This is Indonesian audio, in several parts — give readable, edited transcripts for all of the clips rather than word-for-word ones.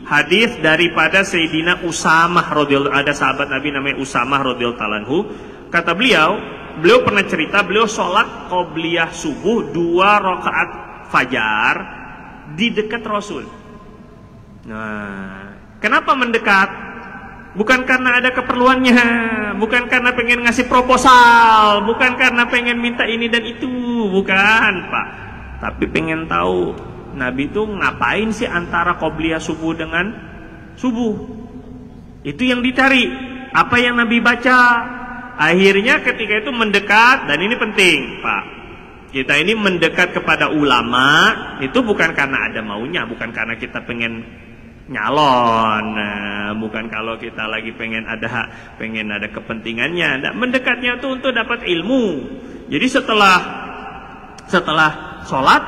hadis daripada Sayyidina Usamah radhiyallahu, ada sahabat Nabi namanya Usamah radhiyallahu ta'ala anhu. Kata beliau pernah cerita beliau sholat qobliyah subuh 2 rakaat fajar di dekat Rasul. Nah, kenapa mendekat? Bukan karena ada keperluannya, bukan karena pengen ngasih proposal, bukan karena pengen minta ini dan itu, bukan Pak. Tapi pengen tahu Nabi itu ngapain sih antara qobliyah subuh dengan subuh. Itu yang dicari, apa yang Nabi baca. Akhirnya ketika itu mendekat, dan ini penting Pak, kita ini mendekat kepada ulama itu bukan karena ada maunya, bukan karena kita pengen nyalon, bukan kalau kita lagi pengen ada kepentingannya. Nah, mendekatnya itu untuk dapat ilmu. Jadi setelah sholat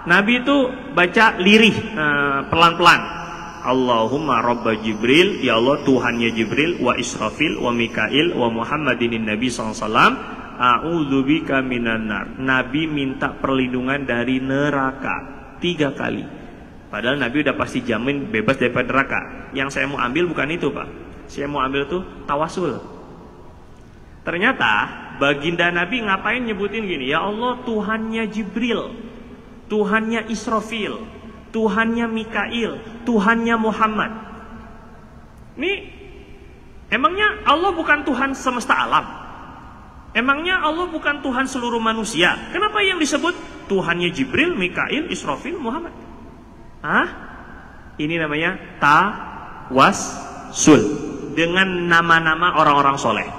Nabi itu baca lirih, pelan-pelan. Allahumma rabba Jibril, ya Allah Tuhannya Jibril, wa Israfil, wa Mikail, wa Muhammadinin Nabi SAW, a'udzubika minan nar. Nabi minta perlindungan dari neraka 3 kali. Padahal Nabi udah pasti jamin bebas daripada neraka. Yang saya mau ambil bukan itu Pak. Saya mau ambil tuh tawasul. Ternyata baginda Nabi ngapain nyebutin gini, ya Allah Tuhannya Jibril, Tuhannya Israfil, Tuhannya Mikail, Tuhannya Muhammad. Nih, emangnya Allah bukan Tuhan semesta alam? Emangnya Allah bukan Tuhan seluruh manusia? Kenapa yang disebut Tuhannya Jibril, Mikail, Israfil, Muhammad? Hah? Ini namanya tawassul dengan nama-nama orang-orang soleh.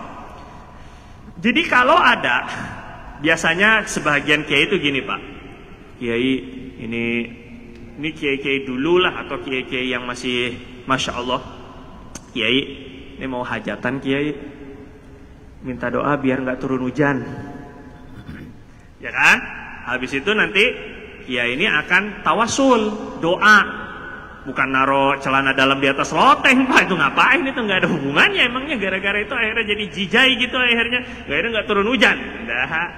Jadi kalau ada, biasanya sebagian kiai itu gini Pak, kiai ini kiai-kiai dulu lah, atau kiai-kiai yang masih Masya Allah, kiai ini mau hajatan, kiai minta doa biar nggak turun hujan, ya kan? Habis itu nanti kiai ini akan tawasul doa, bukan naro celana dalam di atas loteng Pak, itu ngapain? Itu nggak ada hubungannya. Emangnya gara-gara itu akhirnya jadi jijai gitu, akhirnya nggak turun hujan. Nah,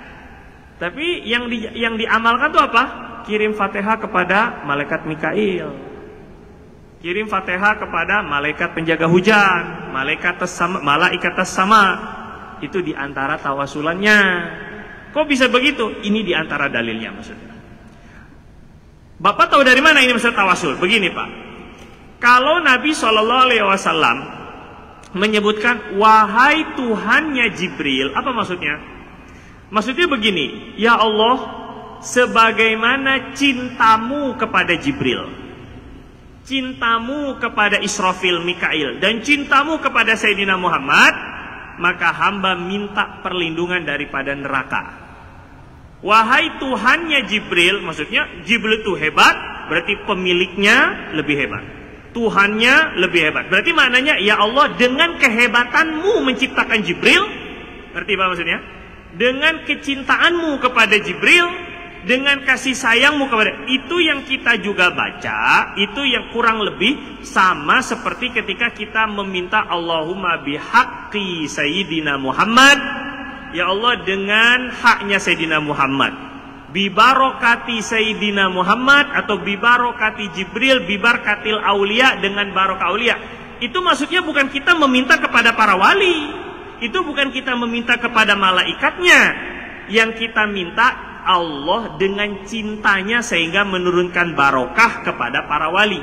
tapi yang diamalkan tuh apa? Kirim Fatihah kepada malaikat Mikail, kirim Fatihah kepada malaikat penjaga hujan, malaikat sama. Itu diantara tawasulannya. Kok bisa begitu? Ini diantara dalilnya maksudnya. Bapak tahu dari mana ini masalah tawasul? Begini Pak, kalau Nabi SAW menyebutkan wahai Tuhannya Jibril, apa maksudnya? Maksudnya begini, ya Allah, sebagaimana cintamu kepada Jibril, cintamu kepada Israfil, Mikail, dan cintamu kepada Sayyidina Muhammad, maka hamba minta perlindungan daripada neraka. Wahai Tuhannya Jibril, maksudnya Jibril itu hebat, berarti pemiliknya lebih hebat, Tuhannya lebih hebat. Berarti maknanya, ya Allah, dengan kehebatanmu menciptakan Jibril, ngerti apa maksudnya? Dengan kecintaanmu kepada Jibril, dengan kasih sayangmu kepada, itu yang kita juga baca, itu yang kurang lebih sama seperti ketika kita meminta Allahumma bihaqqi Sayyidina Muhammad, ya Allah dengan haknya Sayyidina Muhammad, bibarokati Sayyidina Muhammad, atau bibarokati Jibril, bibarakatil aulia, dengan barokah aulia. Itu maksudnya bukan kita meminta kepada para wali, itu bukan kita meminta kepada malaikatnya. Yang kita minta Allah dengan cintanya sehingga menurunkan barokah kepada para wali.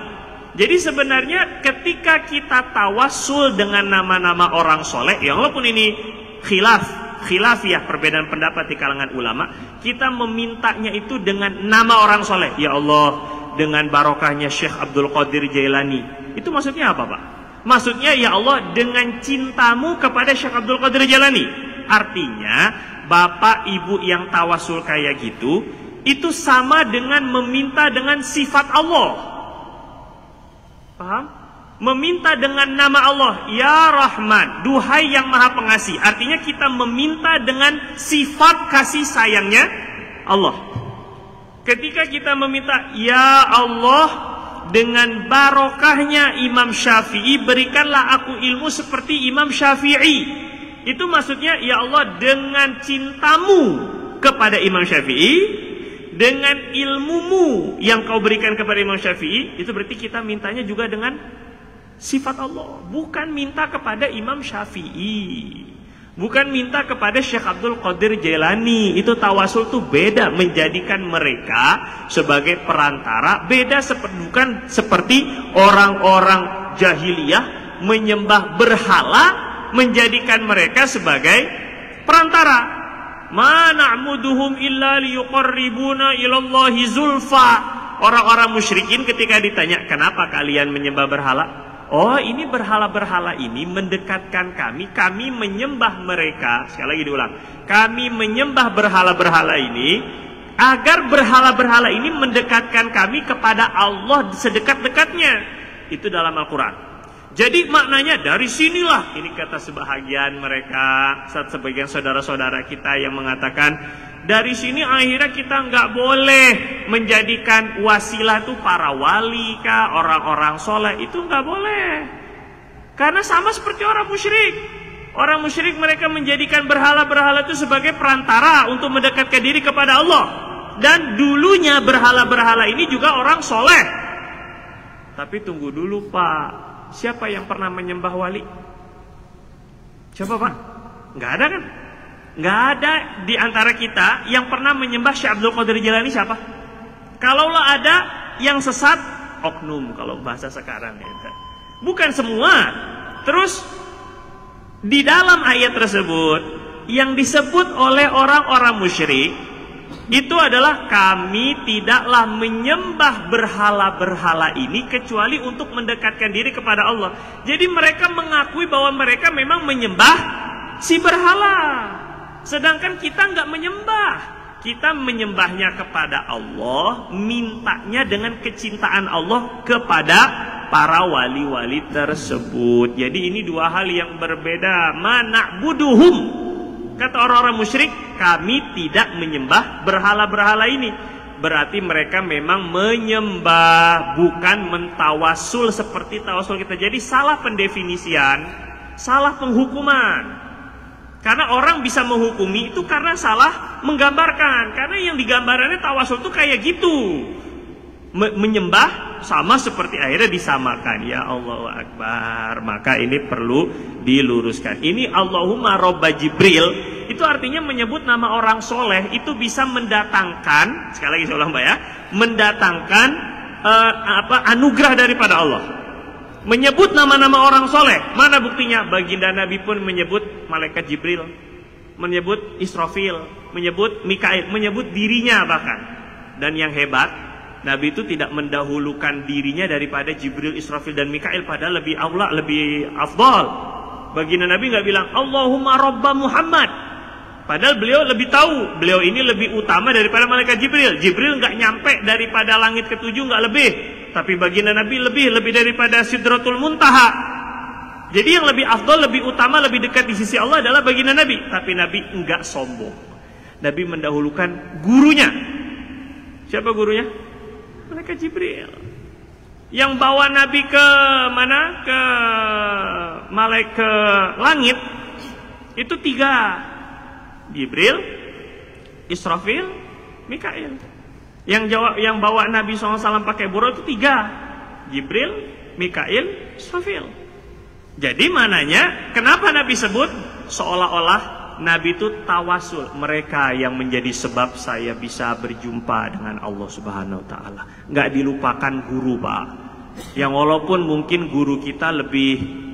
Jadi sebenarnya ketika kita tawassul dengan nama-nama orang soleh, ya walaupun ini khilafiyah, perbedaan pendapat di kalangan ulama, kita memintanya itu dengan nama orang soleh. Ya Allah, dengan barokahnya Syekh Abdul Qadir Jailani. Itu maksudnya apa Pak? Maksudnya ya Allah dengan cintamu kepada Syekh Abdul Qadir Jailani. Artinya bapak ibu yang tawasul kayak gitu, itu sama dengan meminta dengan sifat Allah. Paham? Meminta dengan nama Allah, ya Rahman, duhai yang maha pengasih. Artinya kita meminta dengan sifat kasih sayangnya Allah. Ketika kita meminta, ya Allah, dengan barokahnya Imam Syafi'i, berikanlah aku ilmu seperti Imam Syafi'i. Itu maksudnya, ya Allah, dengan cintamu kepada Imam Syafi'i, dengan ilmumu yang kau berikan kepada Imam Syafi'i, itu berarti kita mintanya juga dengan sifat Allah, bukan minta kepada Imam Syafi'i, bukan minta kepada Syekh Abdul Qadir Jailani. Itu tawasul tuh beda, menjadikan mereka sebagai perantara, beda bukan seperti orang-orang jahiliyah menyembah berhala, menjadikan mereka sebagai perantara. Ma na'buduhum illa liyuqarribuna ilallahi zulfa. Orang-orang musyrikin ketika ditanya, kenapa kalian menyembah berhala? Oh, ini berhala-berhala ini mendekatkan kami menyembah mereka. Sekali lagi diulang, kami menyembah berhala-berhala ini agar berhala-berhala ini mendekatkan kami kepada Allah sedekat-dekatnya. Itu dalam Al-Quran. Jadi maknanya dari sinilah, ini kata sebahagian mereka, sebagian saudara-saudara kita yang mengatakan, dari sini akhirnya kita nggak boleh menjadikan wasilah itu para wali kah, orang-orang soleh, itu nggak boleh. Karena sama seperti orang musyrik. Orang musyrik mereka menjadikan berhala-berhala itu sebagai perantara untuk mendekatkan diri kepada Allah. Dan dulunya berhala-berhala ini juga orang soleh. Tapi tunggu dulu Pak. Siapa yang pernah menyembah wali? Siapa Pak? Nggak ada kan? Nggak ada di antara kita yang pernah menyembah Syekh Abdul Qadir Jailani. Siapa? Kalaulah ada yang sesat, oknum kalau bahasa sekarang ya. Bukan semua. Terus di dalam ayat tersebut yang disebut oleh orang-orang musyrik itu adalah kami tidaklah menyembah berhala-berhala ini kecuali untuk mendekatkan diri kepada Allah. Jadi mereka mengakui bahwa mereka memang menyembah si berhala. Sedangkan kita nggak menyembah. Kita menyembahnya kepada Allah, mintanya dengan kecintaan Allah kepada para wali-wali tersebut. Jadi ini dua hal yang berbeda. Ma na'buduhum. Kata orang-orang musyrik, kami tidak menyembah berhala-berhala ini. Berarti mereka memang menyembah, bukan mentawasul seperti tawasul kita. Jadi salah pendefinisian, salah penghukuman. Karena orang bisa menghukumi itu karena salah menggambarkan. Karena yang digambarannya tawasul itu kayak gitu. Menyembah sama seperti akhirnya disamakan. Ya Allahu Akbar. Maka ini perlu diluruskan. Ini Allahumma Robba Jibril itu artinya menyebut nama orang soleh itu bisa mendatangkan, sekali lagi saya ulang Mbak ya, mendatangkan anugerah daripada Allah. Menyebut nama-nama orang soleh, mana buktinya? Baginda Nabi pun menyebut malaikat Jibril, menyebut Israfil, menyebut Mikail, menyebut dirinya bahkan. Dan yang hebat, Nabi itu tidak mendahulukan dirinya daripada Jibril, Israfil dan Mikail, padahal lebih aula, lebih afdal. Baginda Nabi nggak bilang Allahumma Robba Muhammad, padahal beliau lebih tahu, beliau ini lebih utama daripada malaikat Jibril. Jibril nggak nyampe daripada langit ketujuh, nggak lebih. Tapi baginda Nabi lebih daripada Sidratul Muntaha. Jadi yang lebih afdal, lebih utama, lebih dekat di sisi Allah adalah baginda Nabi. Tapi Nabi enggak sombong. Nabi mendahulukan gurunya. Siapa gurunya? Malaikat Jibril. Yang bawa Nabi ke mana? Ke malaikat langit itu 3. Jibril, Israfil, Mikail. Yang bawa Nabi SAW pakai buruk itu 3. Jibril, Mikail, Israfil. Jadi mananya kenapa Nabi sebut seolah-olah Nabi itu tawasul, mereka yang menjadi sebab saya bisa berjumpa dengan Allah Subhanahu wa taala. Enggak dilupakan guru, Pak. Yang walaupun mungkin guru kita lebih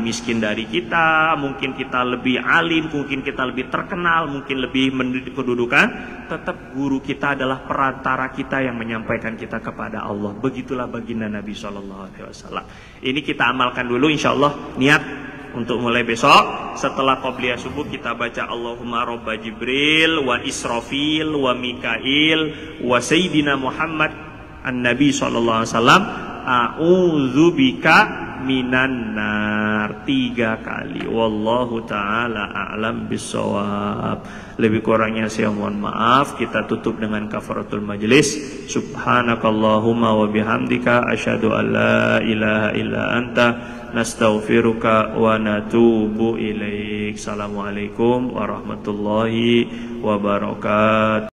miskin dari kita, mungkin kita lebih alim, mungkin kita lebih terkenal, mungkin lebih mendidik kedudukan, tetap guru kita adalah perantara kita yang menyampaikan kita kepada Allah. Begitulah baginda Nabi SAW. Ini kita amalkan dulu insyaallah, niat untuk mulai besok setelah qobliyah subuh kita baca Allahumma Robba Jibril wa Israfil wa Mikail wa Sayyidina Muhammad an-Nabi SAW, a'udzubika minan nar 3 kali. Wallahu taala a'lam bissawab. Lebih kurangnya saya mohon maaf. Kita tutup dengan kafaratul majlis. Subhanakallahumma wa bihamdika asyhadu an la ilaha illa anta nastaghfiruka wa natubu ilaik. Assalamualaikum warahmatullahi wabarakatuh.